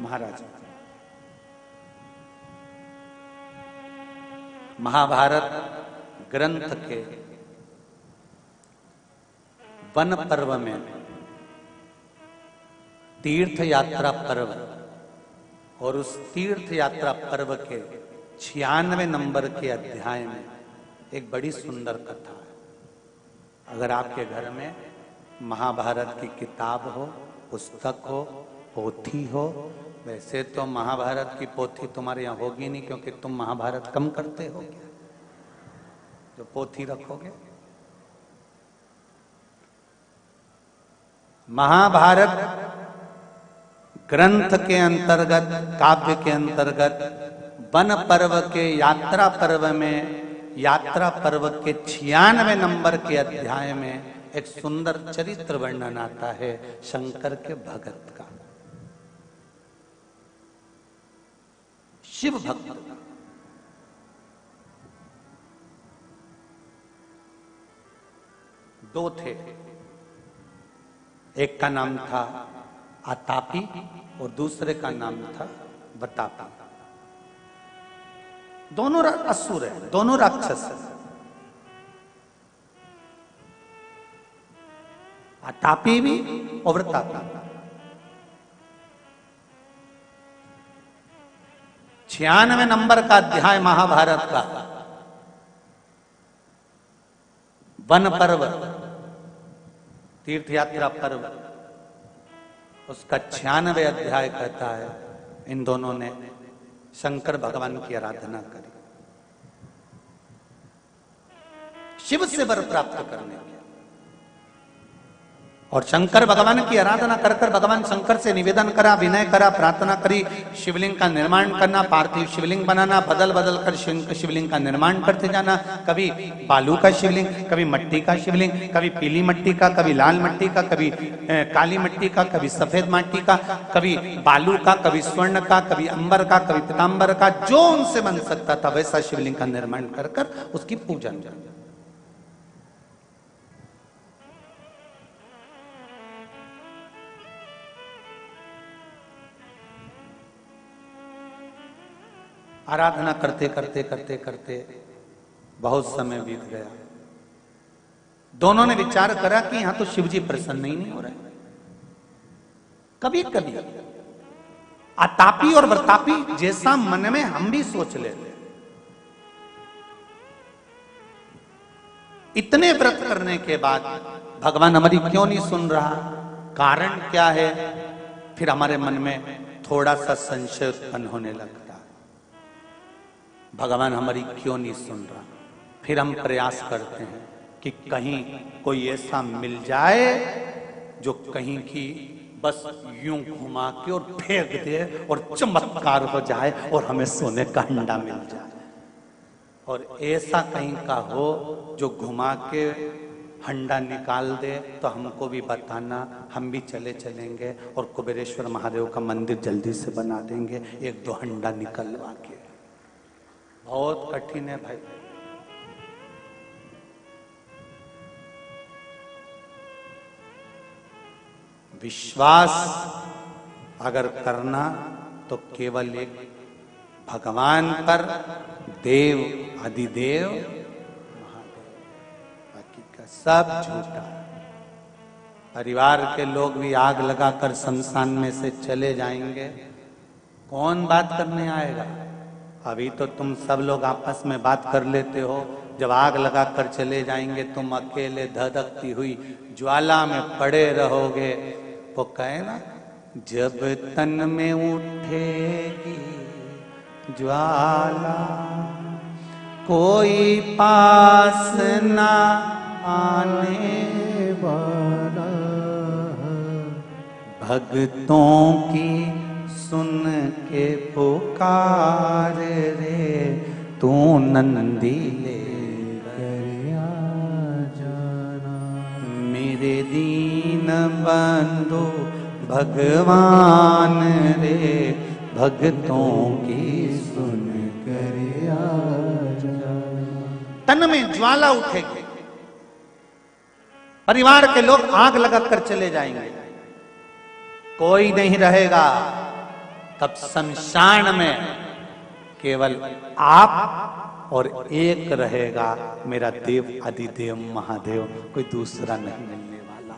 महाराज, महाभारत ग्रंथ के वन पर्व में तीर्थ यात्रा पर्व और उस तीर्थ यात्रा पर्व के 96 नंबर के अध्याय में एक बड़ी सुंदर कथा है। अगर आपके घर में महाभारत की किताब हो, पुस्तक हो, पोथी हो, वैसे तो महाभारत की पोथी तुम्हारे यहाँ होगी नहीं क्योंकि तुम महाभारत कम करते हो क्या जो पोथी रखोगे। महाभारत ग्रंथ के अंतर्गत, काव्य के अंतर्गत वन पर्व के यात्रा पर्व में, यात्रा पर्व के 96 नंबर के अध्याय में एक सुंदर चरित्र वर्णन आता है शंकर के भगत का, शिव भक्त का। दो थे, एक का नाम था आतापी और दूसरे का नाम था बतापी। दोनों असुर है, दोनों राक्षस है। आतापी भी और वृतापी। 96 नंबर का अध्याय महाभारत का वन पर्व, तीर्थ यात्रा पर्व, उसका 96 अध्याय कहता है इन दोनों ने शंकर भगवान की आराधना करी, शिव से वर प्राप्त करने के। और शंकर भगवान की आराधना कर कर भगवान शंकर से निवेदन करा, विनय करा, प्रार्थना करी शिवलिंग का निर्माण करना, पार्थिव शिवलिंग बनाना, बदल बदल कर शिवलिंग का निर्माण करते जाना। कभी बालू का शिवलिंग, कभी मिट्टी का शिवलिंग, कभी पीली मिट्टी का, कभी लाल मिट्टी का, कभी काली मिट्टी का, कभी सफेद मिट्टी का, कभी बालू का, कभी स्वर्ण का, कभी अंबर का, कभी पीतांबर का, जो उनसे बन सकता था वैसा शिवलिंग का निर्माण कर कर उसकी पूजन। आराधना करते करते करते करते बहुत समय बीत गया। दोनों ने विचार करा कि यहां तो शिवजी प्रसन्न ही नहीं हो रहे। कभी कभी आतापी और वृतापी जैसा मन में हम भी सोच लेते, इतने व्रत करने के बाद भगवान हमारी क्यों नहीं सुन रहा, कारण क्या है। फिर हमारे मन में थोड़ा सा संशय उत्पन्न होने लगता, भगवान हमारी क्यों नहीं सुन रहा। फिर हम प्रयास करते हैं कि कहीं कोई ऐसा मिल जाए जो कहीं की बस यूं घुमा के और फेंक दे और चमत्कार हो जाए और हमें सोने का अंडा मिल जाए। और ऐसा कहीं का हो जो घुमा के हंडा निकाल दे तो हमको भी बताना, हम भी चलेंगे और कुबेरेश्वर महादेव का मंदिर जल्दी से बना देंगे, एक दो हंडा निकलवा के। बहुत कठिन है भाई। विश्वास अगर करना तो केवल एक भगवान पर, देव अधिदेव महादेव, बाकी का सब झूठा। परिवार के लोग भी आग लगाकर शमशान में से चले जाएंगे, कौन बात करने आएगा। अभी तो तुम सब लोग आपस में बात कर लेते हो, जब आग लगा कर चले जाएंगे तुम अकेले धधकती हुई ज्वाला में पड़े रहोगे। वो कहे ना, जब तन में उठेगी ज्वाला कोई पास ना आने वाला, भक्तों की सुन के पुकार रे तू नंदी ले कर आ जाना। मेरे दीन बंधु भगवान रे, भक्तों की सुन कर आ जाना। तन में ज्वाला उठेगी, परिवार के लोग आग लगाकर चले जाएंगे, कोई नहीं रहेगा। तब शमशान में केवल आप और एक रहेगा मेरा देव अधिदेव महादेव, कोई दूसरा नहीं मिलने वाला,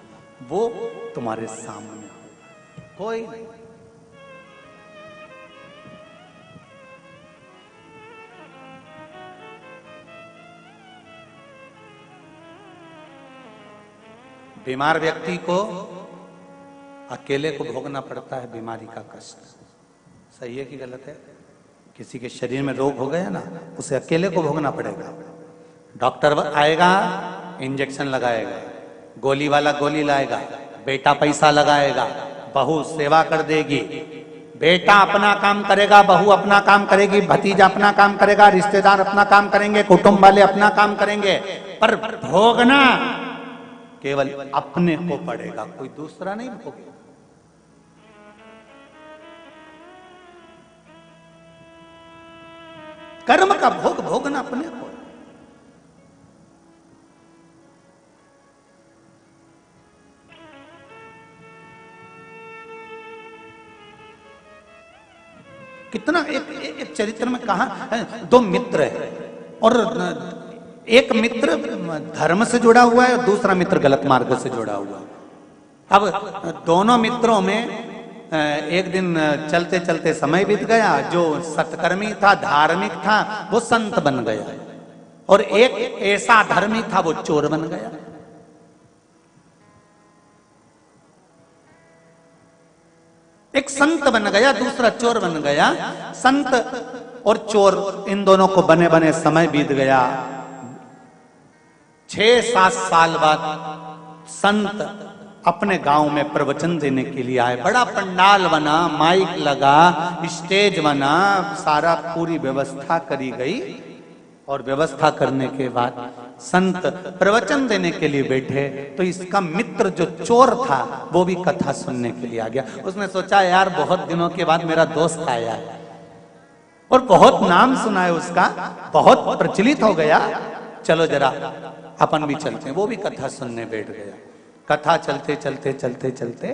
वो तुम्हारे सामने होगा, कोई नहीं। बीमार व्यक्ति को अकेले को भोगना पड़ता है बीमारी का कष्ट, सही है कि गलत है? किसी के शरीर में रोग हो गया ना, उसे अकेले को भोगना पड़ेगा। डॉक्टर आएगा, इंजेक्शन लगाएगा, गोली वाला गोली लाएगा, बेटा पैसा लगाएगा, बहू सेवा कर देगी, बेटा अपना काम करेगा, बहू अपना काम करेगी, भतीजा अपना काम करेगा, रिश्तेदार अपना काम करेंगे, कुटुंब वाले अपना काम करेंगे, पर भोगना केवल अपने को पड़ेगा, कोई दूसरा नहीं भोगेगा। कर्म का भोग भोगना अपने को। कितना एक चरित्र में कहा, दो मित्र है और एक मित्र धर्म से जुड़ा हुआ है और दूसरा मित्र गलत मार्ग से जुड़ा हुआ है। अब दोनों मित्रों में एक दिन चलते चलते समय बीत गया, जो सत्कर्मी था, धार्मिक था, वो संत बन गया, और एक ऐसा धर्मी था वो चोर बन गया। एक संत बन गया, दूसरा चोर बन गया। संत और चोर इन दोनों को बने बने समय बीत गया। 6-7 साल बाद संत अपने गांव में प्रवचन देने के लिए आए। बड़ा पंडाल बना, माइक लगा, स्टेज बना, सारा पूरी व्यवस्था करी गई, और व्यवस्था करने के बाद संत प्रवचन देने के लिए बैठे तो इसका मित्र जो चोर था वो भी कथा सुनने के लिए आ गया। उसने सोचा यार बहुत दिनों के बाद मेरा दोस्त आया है और बहुत नाम सुना है उसका, बहुत प्रचलित हो गया, चलो जरा अपन भी चलते हैं। वो भी कथा सुनने बैठ गया। कथा चलते चलते चलते चलते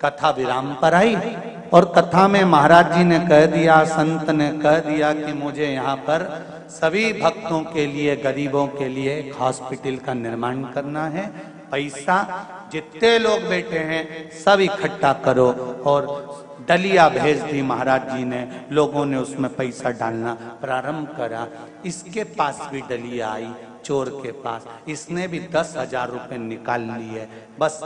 कथा विराम पर आई, और कथा में महाराज जी ने कह दिया, संत ने कह दिया कि मुझे यहाँ पर सभी भक्तों के लिए, गरीबों के लिए एक हॉस्पिटल का निर्माण करना है। पैसा जितने लोग बैठे हैं सब इकट्ठा करो, और डलिया भेज दी महाराज जी ने। लोगों ने उसमें पैसा डालना प्रारंभ करा। इसके पास भी डलिया आई, चोर के पास। इसने भी 10,000 रुपए निकाल लिए, बस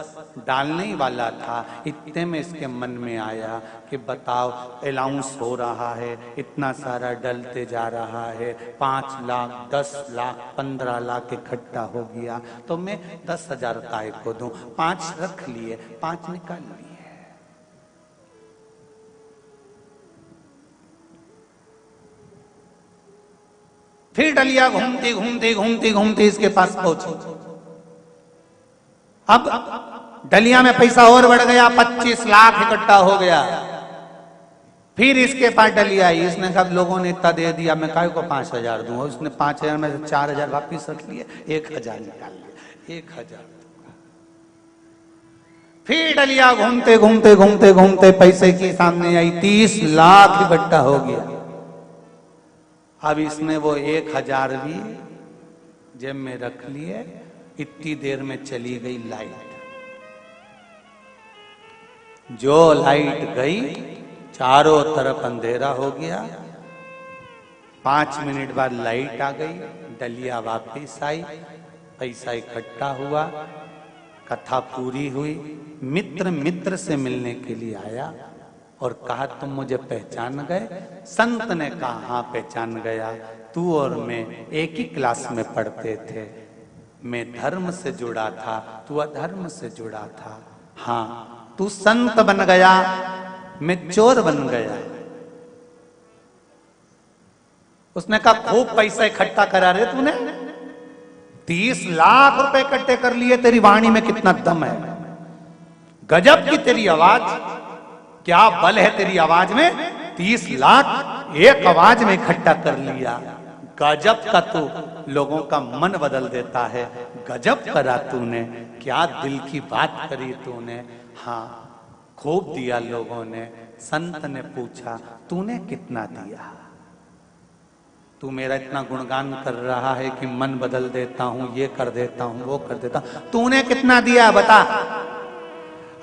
डालने ही वाला था। इतने में इसके मन में आया कि बताओ अलाउंस हो रहा है, इतना सारा डलते जा रहा है, 5 लाख, 10 लाख, 15 लाख इकट्ठा हो गया, तो मैं 10,000 काय को दूं। 5 रख लिए, 5 निकाल लिए। फिर डलिया घूमती घूमती घूमती घूमती इसके पास पहुंची। अब डलिया में पैसा और बढ़ गया, 25 लाख इकट्ठा हो गया। फिर इसके पास डलिया आई। इसने कहा लोगों ने इतना दे दिया, मैं काय को 5,000 दूंगा। उसने 5,000 में से 4,000 वापिस रख लिए, 1,000 निकाल लिया, 1,000। फिर डलिया घूमते घूमते घूमते घूमते पैसे की सामने आई, 30 लाख इकट्ठा हो गया। अब इसने वो 1,000 भी जेब में रख लिए। इतनी देर में चली गई लाइट। जो लाइट गई चारों तरफ अंधेरा हो गया। 5 मिनट बाद लाइट आ गई, डलिया वापिस आई, पैसा इकट्ठा हुआ, कथा पूरी हुई। मित्र मित्र से मिलने के लिए आया और कहा तुम मुझे पहचान गए? संत ने कहा हाँ पहचान गया, तू और मैं एक ही क्लास में पढ़ते थे। मैं धर्म से जुड़ा था, तू अधर्म से जुड़ा था। हाँ तू संत बन गया, मैं चोर बन गया। उसने कहा खूब पैसा इकट्ठा करा रे तूने, 30 लाख रुपए इकट्ठे कर लिए। तेरी वाणी में कितना दम है, गजब की तेरी आवाज, क्या बल है तेरी आवाज में। 30 लाख एक आवाज में इकट्ठा कर लिया। गजब का तू लोगों का मन बदल देता है, गजब करा तूने, क्या दिल की बात करी तूने। हाँ खूब दिया लोगों ने, संत ने पूछा, तूने कितना दिया? तू मेरा इतना गुणगान कर रहा है कि मन बदल देता हूं, ये कर देता हूं, वो कर देता हूं, तूने कितना दिया बता?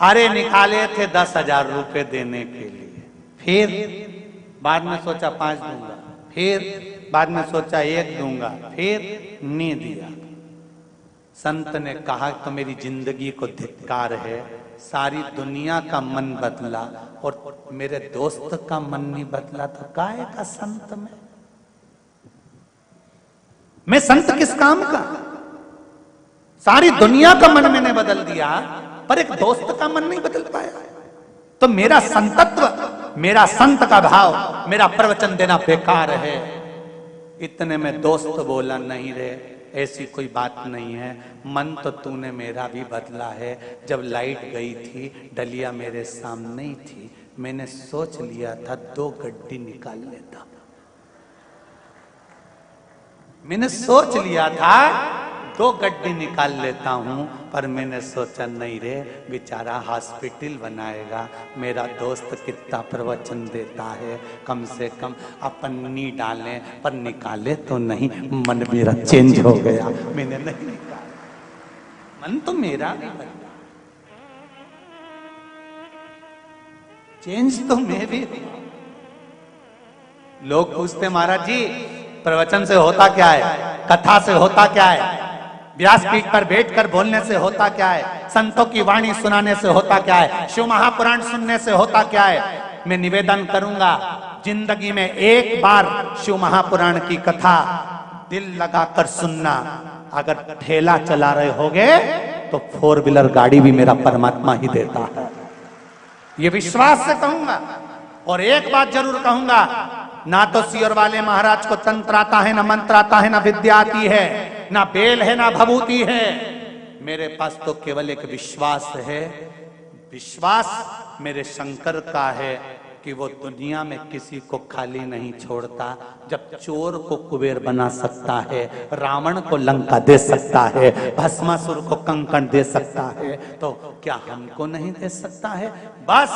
अरे निकाले थे 10,000 रुपए देने के लिए, फिर बाद में सोचा 5 दूंगा, फिर बाद में सोचा 1 दूंगा, फिर नहीं दिया। संत ने कहा, तो मेरी जिंदगी को धिक्कार है, सारी दुनिया का मन बदला और मेरे दोस्त का मन नहीं बदला, तो काहे का संत मैं संत किस काम का? सारी दुनिया का मन मैंने बदल दिया, पर एक दोस्त का मन नहीं बदल पाया। तो मेरा संतत्व, मेरा संत का भाव, मेरा प्रवचन देना बेकार है। इतने में दोस्त बोला, नहीं रे, ऐसी कोई बात नहीं है, मन तो तूने मेरा भी बदला है। जब लाइट गई थी, डलिया मेरे सामने ही थी, मैंने सोच लिया था 2 गड्डी निकाल लेता। मैंने सोच लिया था 2 गड्डी निकाल लेता हूं, पर मैंने सोचा नहीं रे, बेचारा हॉस्पिटल बनाएगा, मेरा दोस्त कितना प्रवचन देता है, कम से कम अपन नहीं डालें, पर निकाले तो नहीं। मन मेरा चेंज हो गया, मैंने नहीं निकाला, मन तो मेरा भी बदला, चेंज तो मैं भी। लोग पूछते, महाराज जी प्रवचन से होता क्या है, कथा से होता क्या है, व्यासपीठ पर बैठकर बोलने से होता क्या है, संतों की वाणी सुनाने से होता क्या है, शिव महापुराण सुनने से होता क्या है? मैं निवेदन करूंगा, जिंदगी में एक बार शिव महापुराण की कथा दिल लगाकर सुनना। अगर ठेला चला रहे होगे तो 4 व्हीलर गाड़ी भी मेरा परमात्मा ही देता है, ये विश्वास से कहूंगा। और एक बात जरूर कहूंगा, ना तो सियोर वाले महाराज को तंत्र आता है, ना मंत्र आता है, ना विद्या आती है, ना बेल है, ना भभूति है। मेरे पास तो केवल एक विश्वास है। विश्वास मेरे शंकर का है कि वो दुनिया में किसी को खाली नहीं छोड़ता। जब चोर को कुबेर बना सकता है, रावण को लंका दे सकता है, भस्मासुर को कंकण दे सकता है, तो क्या हमको नहीं दे सकता है? बस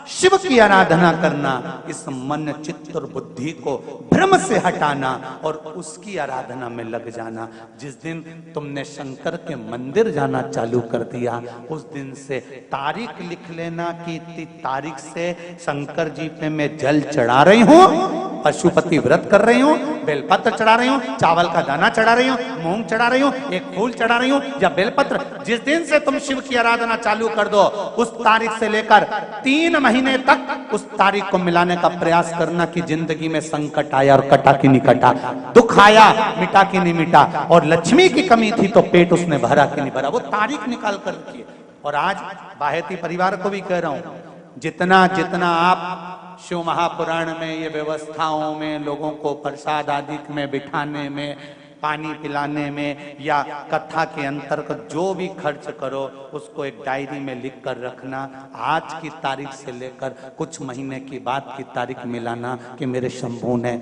शिव की आराधना करना, इस मन चित्त और बुद्धि को भ्रम से हटाना और उसकी आराधना में लग जाना। जिस दिन तुमने शंकर के मंदिर जाना चालू कर दिया, उस दिन से तारीख लिख लेना कि इतनी तारीख से शंकर जी पे मैं जल चढ़ा रही हूँ, पशुपति व्रत कर रही हूँ, बेलपत्र चढ़ा रही हूँ, चावल का दाना चढ़ा रही हूँ, मूंग चढ़ा रही हूँ, एक फूल चढ़ा रही हूँ या बेलपत्र। जिस दिन से तुम शिव की आराधना चालू कर दो, उस तारीख से लेकर 3 महीने तक उस तारीख को मिलाने का प्रयास करना कि जिंदगी में संकट आया और कटा कि नहीं कटा, दुख आया मिटा कि नहीं मिटा, और लक्ष्मी की कमी थी तो पेट उसने भरा कि नहीं भरा, वो तारीख निकाल कर रखिए। और आज बाहेती परिवार को भी कह रहा हूं, जितना जितना आप शिव महापुराण में ये व्यवस्थाओं में, लोगों को प्रसाद आदि में बिठाने में, पानी पिलाने में या कथा के अंतर्गत जो भी खर्च करो, उसको एक डायरी में लिख कर रखना। आज की तारीख से लेकर कुछ महीने की बाद की तारीख मिलाना कि मेरे शंभू ने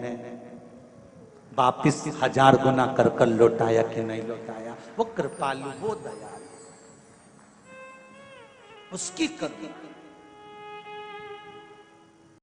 वापिस 1000 गुना कर कर लौटाया कि नहीं लौटाया। वो कृपालु, वो दयालु, उसकी कृपा।